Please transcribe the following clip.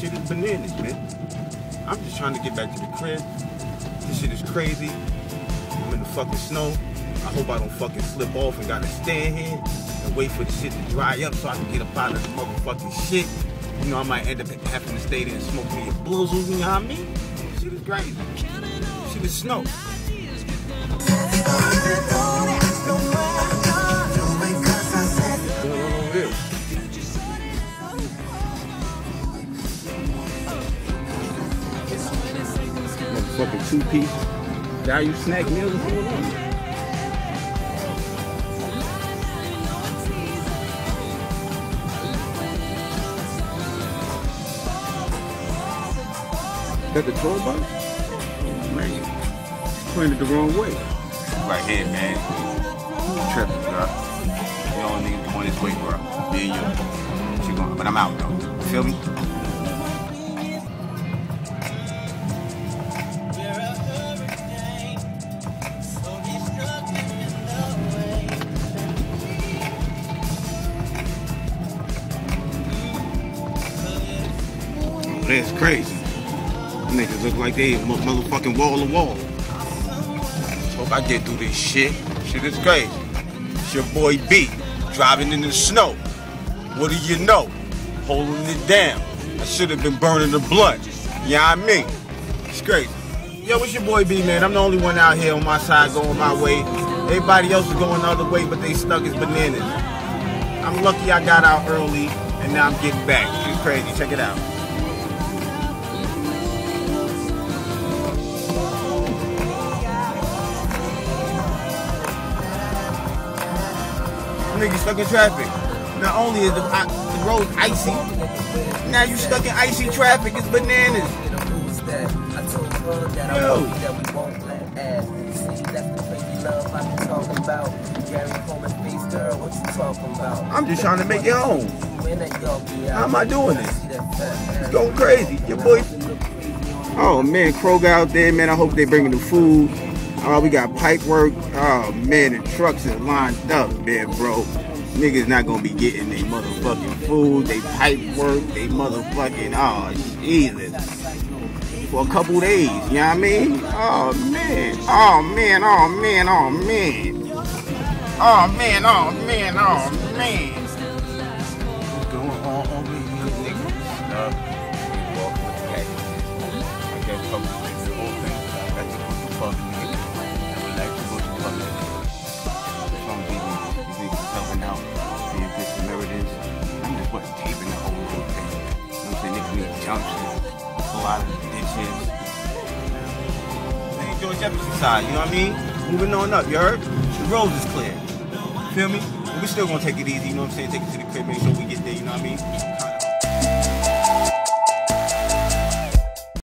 shit is bananas, man. I'm just trying to get back to the crib. This shit is crazy. I'm in the fucking snow. I hope I don't fucking slip off and gotta stand here and wait for the shit to dry up so I can get up out of the motherfucking shit. You know, I might end up having to stay there and smoke me a blizzle, you know what I mean? This shit is crazy. This shit is snow. Motherfucking 2-piece value snack meals is going on. Is that the tour bus? Man, you pointed the wrong way. Right here, man. Tripping, bro. You don't need to go this way, bro. Me and you. She going, but I'm out, though. You feel me? That's crazy. Niggas look like they motherfucking wall to wall. Hope I get through this shit. Shit is crazy. It's your boy B, driving in the snow. What do you know? Holding it down. I should have been burning the blunt. You know what I mean? It's crazy. Yo, it's your boy B, man. I'm the only one out here on my side going my way. Everybody else is going the other way, but they stuck as bananas. I'm lucky I got out early, and now I'm getting back. It's crazy. Check it out. Niggas stuck in traffic. Not only is the road icy, now you stuck in icy traffic. It's bananas. Yo. I'm just trying to make it home. How am I doing this? It's going crazy. Your boy. Oh man, Kroger out there, man. I hope they bringing the food. We got pipe work. Oh man, the trucks are lined up, man, bro. Niggas not gonna be getting their motherfucking food, they pipe work, they motherfucking, oh Jesus. For a couple days, you know what I mean? Oh man, oh man, oh man, oh man. Oh man, oh man, oh man. What's going on over here, niggas? Walking with the guys. I got a couple of things to open. I got to put the fuck in. A lot of ditches. Hey, George Jefferson side, you know what I mean? Moving on up, you heard? The road is clear. Feel me? But we still gonna take it easy, you know what I'm saying? Take it to the crib, make sure we get there, you know what I mean?